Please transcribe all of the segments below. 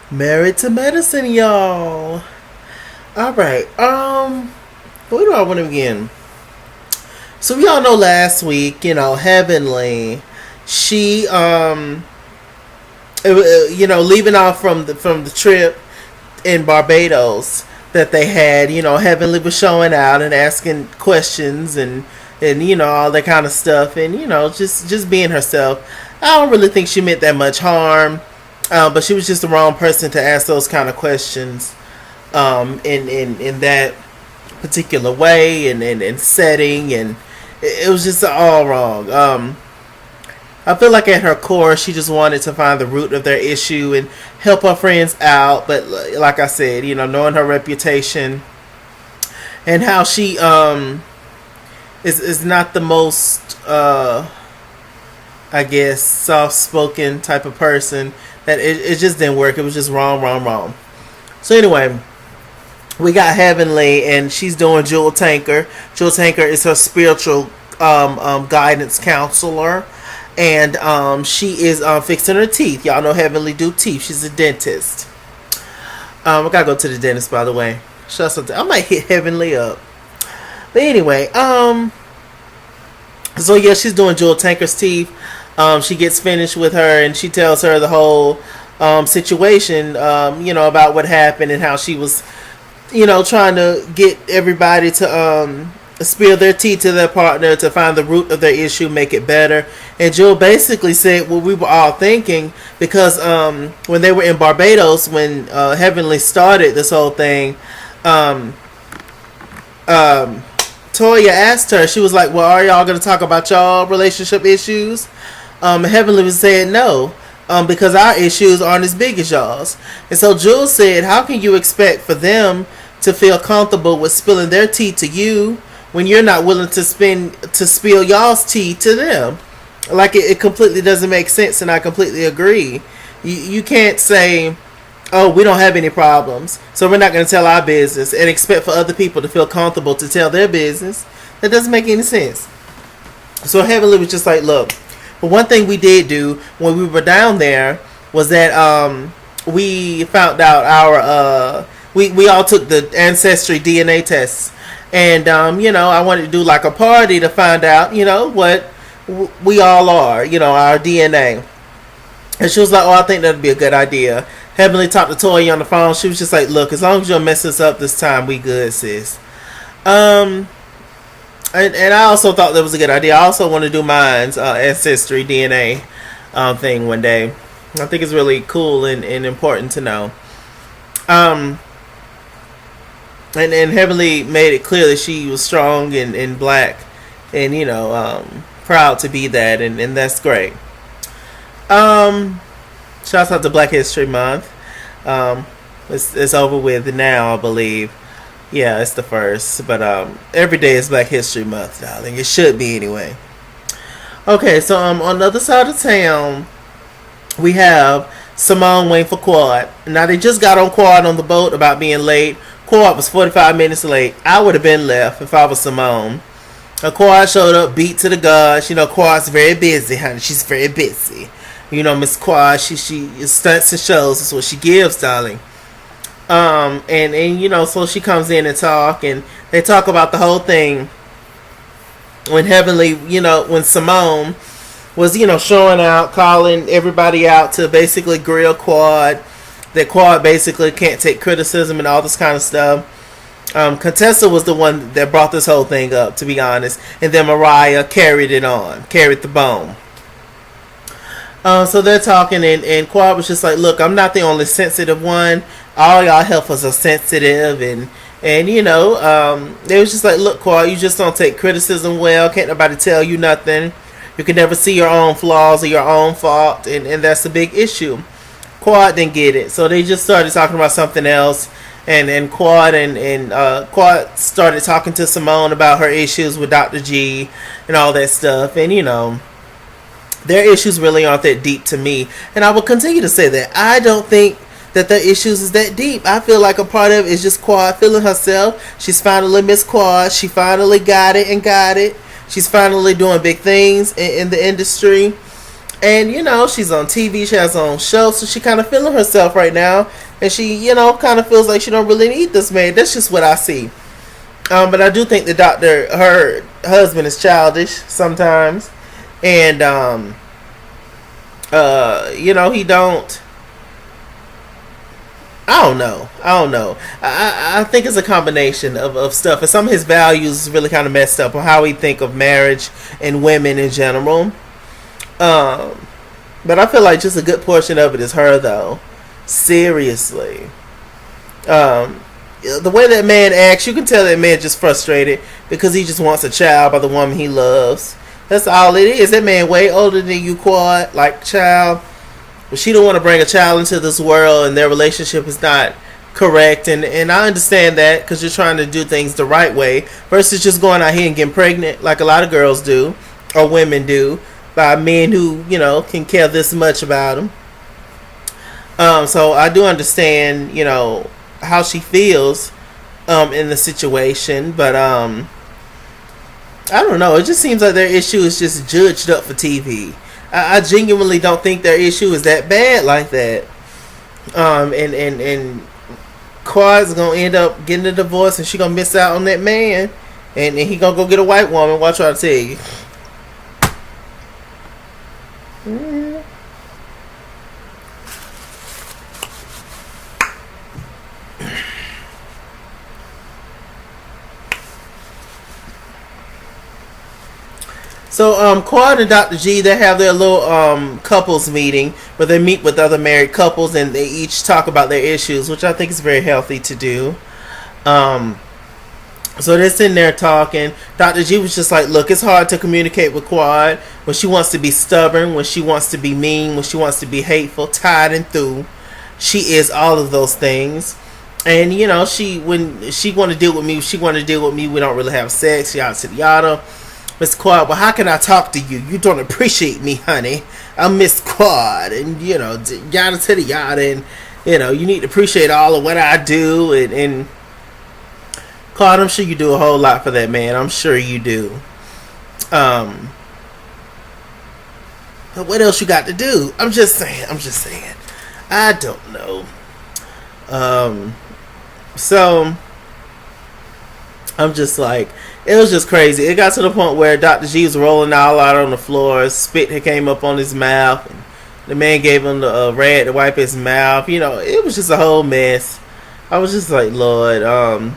Married to medicine, y'all. All right. Where do I want to begin? So we all know last week, Heavenly, she leaving off from the trip in Barbados that they had, Heavenly was showing out and asking questions and all that kind of stuff, and just being herself. I don't really think she meant that much harm, but she was just the wrong person to ask those kind of questions, in that particular way and setting, and it was just all wrong. I feel like at her core, she just wanted to find the root of their issue and help her friends out. But like I said, knowing her reputation and how she is not the most I guess soft spoken type of person, that it just didn't work. It was just wrong, wrong, wrong. So anyway, we got Heavenly, and she's doing Jewel Tanker. Jewel Tanker is her spiritual guidance counselor, and she is fixing her teeth. Y'all know Heavenly do teeth. She's a dentist. I gotta go to the dentist, by the way. I might hit Heavenly up. But anyway, so yeah, she's doing Jewel Tanker's teeth. She gets finished with her, and she tells her the whole situation, about what happened and how she was, trying to get everybody to spill their tea to their partner to find the root of their issue, make it better. And Jewel basically said what we were all thinking, because when they were in Barbados, when Heavenly started this whole thing, Toya asked her, she was like, well, are y'all going to talk about y'all relationship issues? Heavenly was saying no, because our issues aren't as big as y'all's. And so Jewel said, how can you expect for them to feel comfortable with spilling their tea to you when you're not willing to spill y'all's tea to them? Like, it completely doesn't make sense, and I completely agree. You can't say, oh, we don't have any problems, so we're not going to tell our business, and expect for other people to feel comfortable to tell their business. That doesn't make any sense. So Heavenly was just like, look, but one thing we did do when we were down there was that we found out we all took the ancestry D.N.A. tests, and I wanted to do like a party to find out what we all are, our D.N.A. And she was like, oh, I think that'd be a good idea. Heavenly talked to Toya on the phone. She was just like, look, as long as you don't mess us up this time, we good, sis. And I also thought that was a good idea. I also want to do mine's ancestry DNA thing one day. I think it's really cool and important to know. And Heavenly made it clear that she was strong and black, and proud to be that, and that's great. Shouts out to Black History Month. It's over with now, I believe. Yeah, it's the first, but every day is Black History Month, darling. It should be anyway. Okay, so on the other side of town, we have Simone waiting for Quad. Now, they just got on Quad on the boat about being late. Quad was 45 minutes late. I would have been left if I was Simone. Quad showed up, beat to the gods. Quad's very busy, honey. She's very busy. Miss Quad, she stunts and shows. That's what she gives, darling. So she comes in and talk, and they talk about the whole thing when Heavenly, when Simone was, showing out, calling everybody out to basically grill Quad, that Quad basically can't take criticism and all this kind of stuff. Contessa was the one that brought this whole thing up, to be honest, and then Mariah carried the bone. So they're talking, and Quad was just like, look, I'm not the only sensitive one. All y'all helpers are sensitive, and they was just like, look, Quad, you just don't take criticism well. Can't nobody tell you nothing. You can never see your own flaws or your own fault, and that's a big issue. Quad didn't get it, so they just started talking about something else, and Quad Quad started talking to Simone about her issues with Dr. G and all that stuff, and their issues really aren't that deep to me, and I will continue to say that. I don't think that their issues is that deep. I feel like a part of it is just Quad feeling herself. She's finally Miss Quad. She finally got it. She's finally doing big things in the industry. And she's on TV. She has her own show, so she kind of feeling herself right now, and she kind of feels like she don't really need this man. That's just what I see. But I do think her husband is childish sometimes, and he don't. I don't know. I think it's a combination of stuff, and some of his values is really kind of messed up on how he think of marriage and women in general. But I feel like just a good portion of it is her, though. Seriously. The way that man acts, you can tell that man just frustrated because he just wants a child by the woman he loves. That's all it is. That man way older than you, Quad. Like, child. But she don't want to bring a child into this world, and their relationship is not correct. And I understand that because you're trying to do things the right way versus just going out here and getting pregnant like a lot of girls do or women do by men who, can care this much about them. So I do understand, how she feels in the situation, but I don't know. It just seems like their issue is just judged up for TV. I genuinely don't think their issue is that bad like that. And Quad's gonna end up getting a divorce, and she gonna miss out on that man, and he gonna go get a white woman. Watch what I tell you. So Quad and Dr. G, they have their little couples meeting where they meet with other married couples and they each talk about their issues, which I think is very healthy to do. So they're sitting there talking. Dr. G was just like, look, it's hard to communicate with Quad when she wants to be stubborn, when she wants to be mean, when she wants to be hateful, tied and through. She is all of those things. And, when she want to deal with me, we don't really have sex, yada, yada. Miss Quad, well, how can I talk to you? You don't appreciate me, honey. I'm Miss Quad, and, yada to the yada, and, you need to appreciate all of what I do, and Quad, I'm sure you do a whole lot for that man. I'm sure you do. But what else you got to do? I'm just saying. I don't know. So I'm just like, it was just crazy. It got to the point where Dr. G was rolling all out on the floor. Spit had came up on his mouth. And the man gave him the rag to wipe his mouth. It was just a whole mess. I was just like, Lord.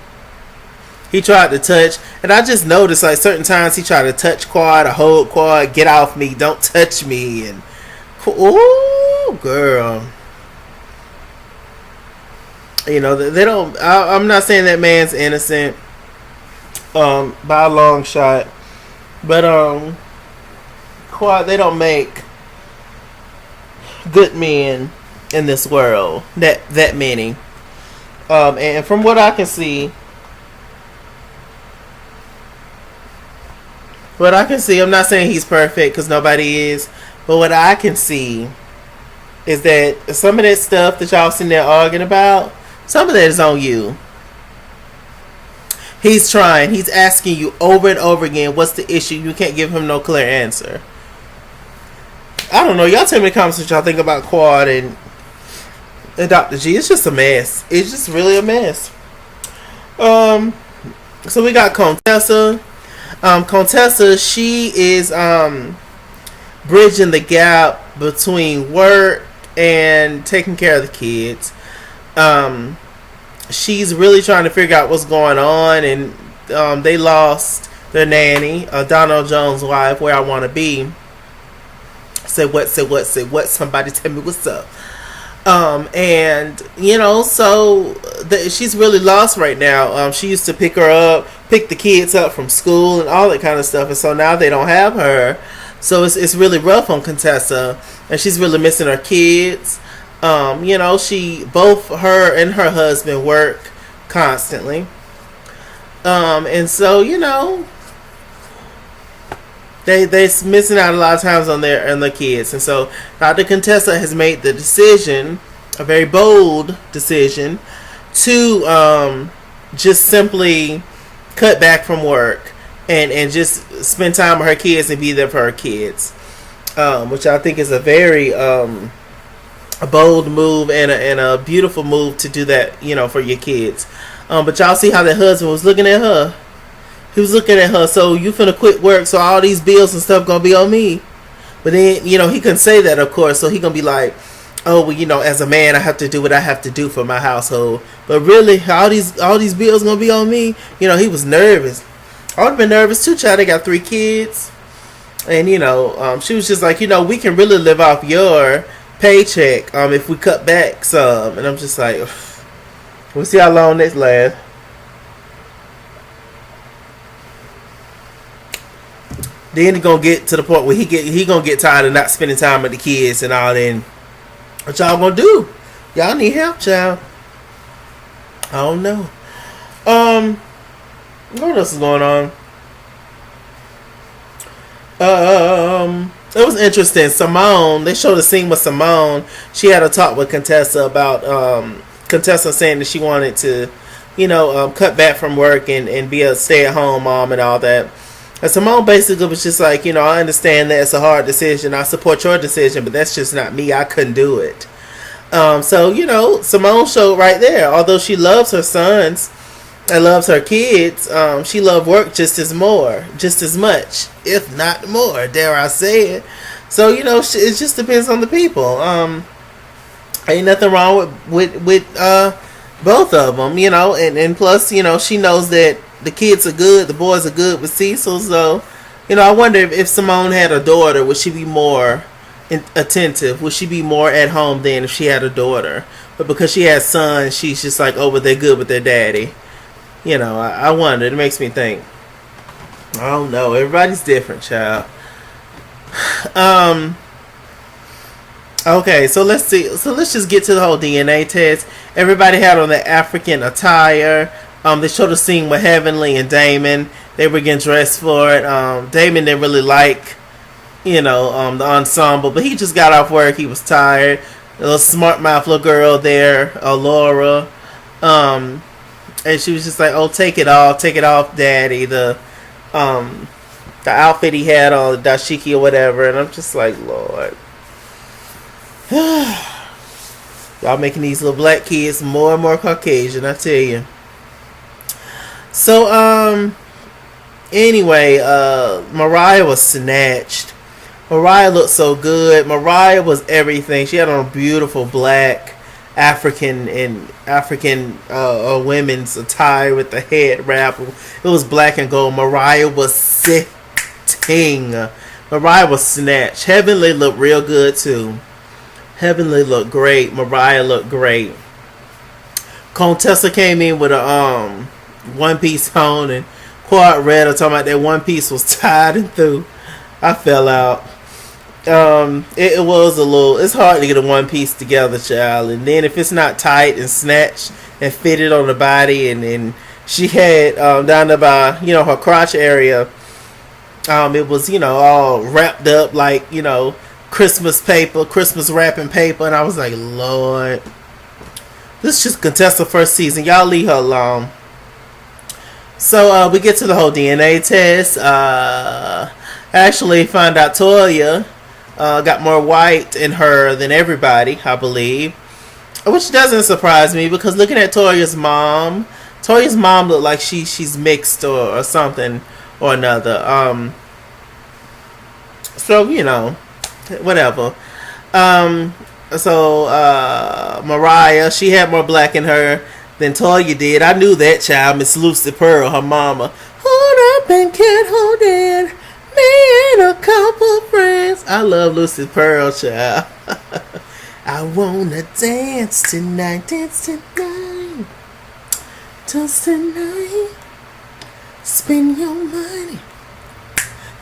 He tried to touch. And I just noticed, like, certain times he tried to touch Quad or hold Quad. Get off me. Don't touch me. And, ooh, girl. They don't... I'm not saying that man's innocent. By a long shot, but Quad, they don't make good men in this world that many, and from what I can see, I'm not saying he's perfect because nobody is, but what I can see is that some of that stuff that y'all sitting there arguing about, some of that is on you. He's trying. He's asking you over and over again, what's the issue? You can't give him no clear answer. I don't know. Y'all tell me in the comments what y'all think about Quad and Dr. G. It's just a mess. It's just really a mess. So we got Contessa. Contessa, she is bridging the gap between work and taking care of the kids. She's really trying to figure out what's going on, and they lost their nanny, Donald Jones' wife, Where I Want to Be. Say what, somebody tell me what's up. And, so she's really lost right now. She used to pick the kids up from school and all that kind of stuff, and so now they don't have her. So it's really rough on Contessa, and she's really missing her kids. Both her and her husband work constantly. And so, they're missing out a lot of times on their kids. And so Dr. Contessa has made the decision, a very bold decision, to just simply cut back from work and just spend time with her kids and be there for her kids. which I think is a very a bold move and a beautiful move to do that, for your kids. But y'all see how that husband was looking at her. He was looking at her. So you finna quit work, so all these bills and stuff gonna be on me. But then, he couldn't say that, of course. So he gonna be like, oh, well, as a man, I have to do what I have to do for my household. But really, all these bills gonna be on me. He was nervous. I would have been nervous too, child. They got 3 kids, and she was just like, we can really live off your paycheck, if we cut back some. And I'm just like, ugh. We'll see how long this lasts. Then he gonna get to the point where he gonna get tired of not spending time with the kids and all. Then what y'all gonna do? Y'all need help, child. I don't know. What else is going on? It was interesting. Simone, they showed a scene with Simone. She had a talk with Contessa about Contessa saying that she wanted to, cut back from work and be a stay-at-home mom and all that. And Simone basically was just like, I understand that it's a hard decision. I support your decision, but that's just not me. I couldn't do it. So, Simone showed right there. Although she loves her sons and loves her kids, she loves work just as much, if not more, dare I say it. So, it just depends on the people. Ain't nothing wrong with both of them, and plus, she knows that the kids are good, the boys are good with Cecil. So, I wonder if Simone had a daughter, would she be more attentive? Would she be more at home than if she had a daughter? But because she has sons, she's just like, oh, but they're good with their daddy. I wonder. It makes me think. I don't know. Everybody's different, child. Okay, so let's see. So let's just get to the whole DNA test. Everybody had on their African attire. They showed a scene with Heavenly and Damon. They were getting dressed for it. Damon didn't really like, the ensemble, but he just got off work. He was tired. A little smart mouth little girl there, Laura. And she was just like, oh, take it off, Daddy. The outfit he had on, the dashiki or whatever. And I'm just like, Lord. Y'all making these little black kids more and more Caucasian, I tell you. So, anyway, Mariah was snatched. Mariah looked so good. Mariah was everything. She had on a beautiful black African women's attire with the head wrap. It was black and gold. Mariah was sitting. Mariah was snatched. Heavenly looked real good too. Heavenly looked great. Mariah looked great. Contessa came in with a one piece on, and Quad Red talking about that one piece was tied and through. I fell out. It was a little. It's hard to get a one piece together, child. And then if it's not tight and snatched and fitted on the body, and she had down there by her crotch area, it was all wrapped up like Christmas paper, Christmas wrapping paper, and I was like, Lord, this is just Contessa first season. Y'all leave her alone. So we get to the whole DNA test. Actually found out Toya got more white in her than everybody, I believe, which doesn't surprise me because looking at Toya's mom looked like she's mixed or something or another. So whatever. So Mariah, she had more black in her than Toya did. I knew that, child. Miss Lucy Pearl, her mama. Hold up and can't hold in. Me and a couple friends. I love Lucy Pearl, child. I wanna dance tonight, dance tonight. Just tonight. Spend your money.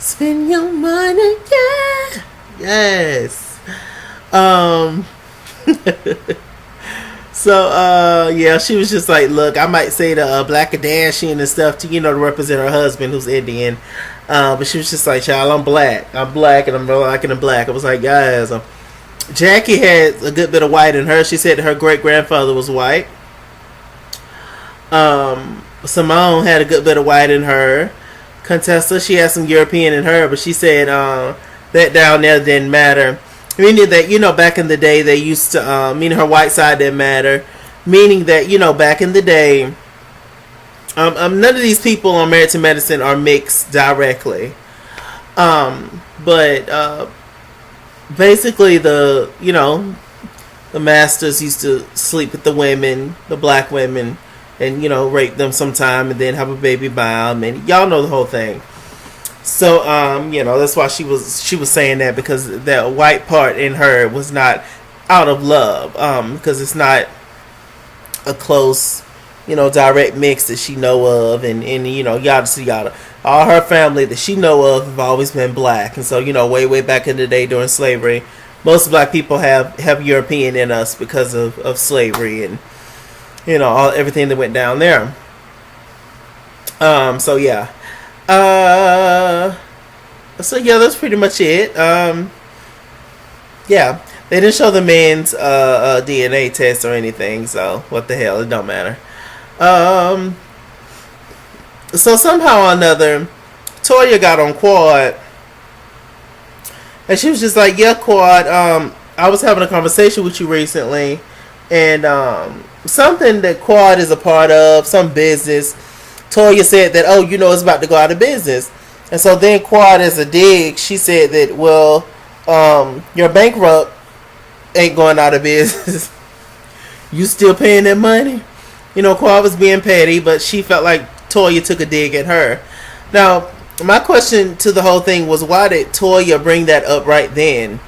Spend your money, yeah. Yes. So, yeah, she was just like, look, I might say the Black Kardashian and stuff to, to represent her husband who's Indian. But she was just like, child, I'm black and I'm liking the black. I was like, guys, Jackie had a good bit of white in her. She said her great-grandfather was white. Simone had a good bit of white in her. Contessa, she had some European in her, but she said that down there didn't matter. Meaning that, back in the day they used to, meaning her white side didn't matter. Meaning that, back in the day, none of these people on Married to Medicine are mixed directly. But basically the masters used to sleep with the women, the black women, and rape them sometime and then have a baby by them, and y'all know the whole thing. So that's why she was saying that, because that white part in her was not out of love, because it's not a close direct mix that she know of, and yada. All her family that she know of have always been black, and so way back in the day during slavery, most black people have European in us because of slavery and everything that went down there. So yeah, that's pretty much it. Yeah, they didn't show the men's DNA test or anything, so what the hell, it don't matter. So somehow or another, Toya got on Quad, and she was just like, "Yeah, Quad. I was having a conversation with you recently, and something that Quad is a part of, some business. Toya said that, it's about to go out of business, and so then Quad, as a dig, she said that, well, your bankrupt ain't going out of business. You still paying that money?" Quad was being petty, but she felt like Toya took a dig at her. Now, my question to the whole thing was, why did Toya bring that up right then?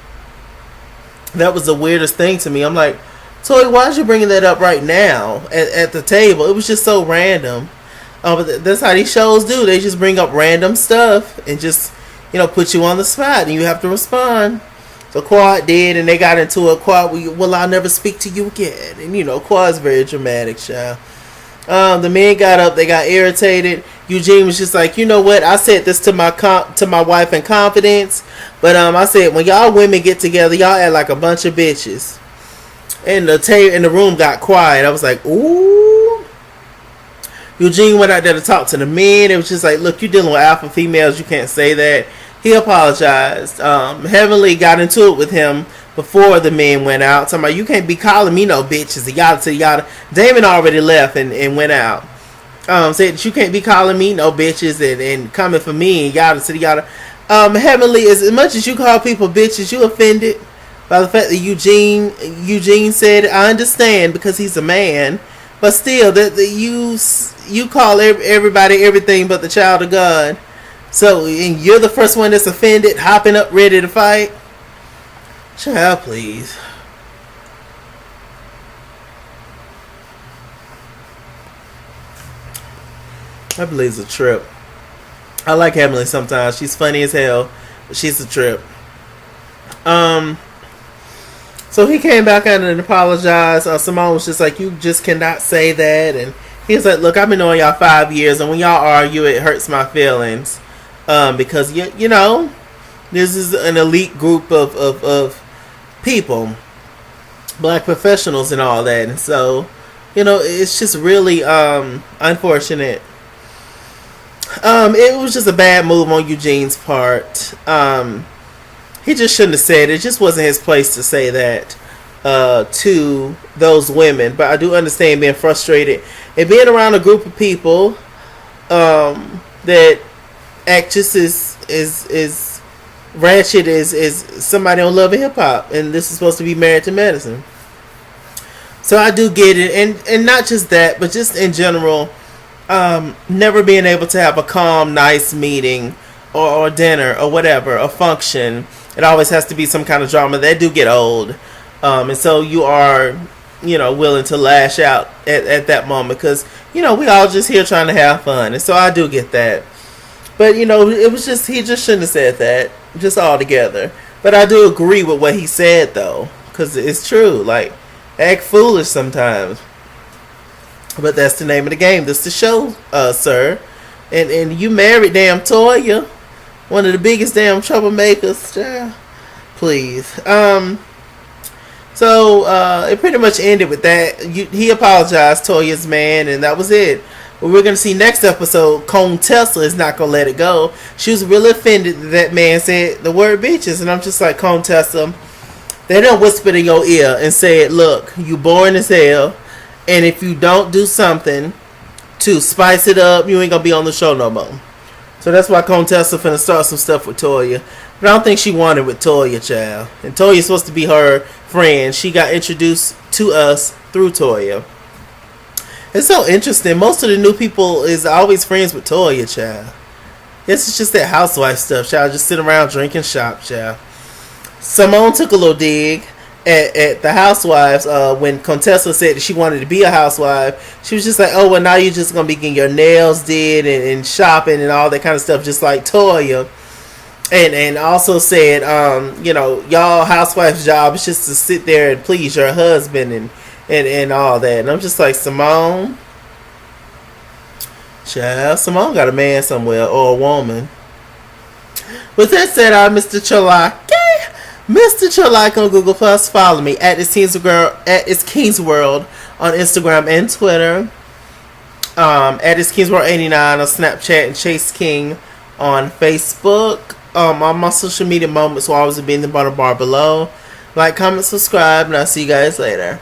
That was the weirdest thing to me. I'm like, Toya, why is you bringing that up right now at the table? It was just so random. But that's how these shows do. They just bring up random stuff and just, put you on the spot, and you have to respond. So Quad did, and they got into a Quad, well, I'll never speak to you again. And, Quad's very dramatic, child. The men got up, they got irritated. Eugene was just like, you know what? I said this to my wife in confidence, but I said, when y'all women get together, y'all act like a bunch of bitches. And the room got quiet. I was like, ooh. Eugene went out there to talk to the men. It was just like, look, you're dealing with alpha females. You can't say that. He apologized. Heavenly got into it with him before the men went out. Talking about, you can't be calling me no bitches. Yada. Damon already left and went out. Said that you can't be calling me no bitches and coming for me and yada. Heavenly, as much as you call people bitches, you offended by the fact that Eugene said, I understand because he's a man, but still that you call everybody everything but the child of God. So, and you're the first one that's offended, hopping up ready to fight? Child, please. I believe it's a trip. I like Emily sometimes. She's funny as hell, but she's a trip. So he came back out and apologized. Simone was just like, you just cannot say that. And he was like, look, I've been knowing y'all 5 years, and when y'all argue, it hurts my feelings. Because, this is an elite group of people, black professionals and all that. And so, it's just really unfortunate. It was just a bad move on Eugene's part. He just shouldn't have said it. It just wasn't his place to say that to those women. But I do understand being frustrated and being around a group of people that act just as ratchet as somebody on Love and Hip Hop, and this is supposed to be Married to Medicine. So I do get it, and not just that, but just in general, never being able to have a calm, nice meeting or dinner or whatever, a function. It always has to be some kind of drama. That do get old, and so you are, willing to lash out at that moment because we all just here trying to have fun, and so I do get that. But it was just, he just shouldn't have said that just altogether. But I do agree with what he said though, because it's true. Like, act foolish sometimes. But that's the name of the game. That's the show, sir. And you married damn Toya, one of the biggest damn troublemakers. Yeah. Please. So it pretty much ended with that. He apologized, Toya's man, and that was it. what we're gonna see next episode, Cone Tesla is not gonna let it go. She was really offended that man said the word bitches, and I'm just like, Cone Tesla, they done whispered in your ear and said, look, you boring as hell, and if you don't do something to spice it up, you ain't gonna be on the show no more. So that's why Cone Tesla finna start some stuff with Toya. But I don't think she wanted with Toya, child. And Toya's supposed to be her friend. She got introduced to us through Toya. It's so interesting. Most of the new people is always friends with Toya, child. It's just that housewife stuff, child. Just sit around drinking shop, child. Simone took a little dig at the housewives when Contessa said that she wanted to be a housewife. She was just like, oh, well, now you're just going to be getting your nails did and shopping and all that kind of stuff, just like Toya. And also said, y'all housewives' job is just to sit there and please your husband and all that. And I'm just like, Simone, child, Simone got a man somewhere or a woman. With that said, I'm Mr. Chalake. Mr. Chalake on Google Plus. Follow me at ItsKingsWorld on Instagram and Twitter. At ItsKingsWorld89 on Snapchat and Chase King on Facebook. On my social media moments will always be in the bottom bar below. Like, comment, subscribe, and I'll see you guys later.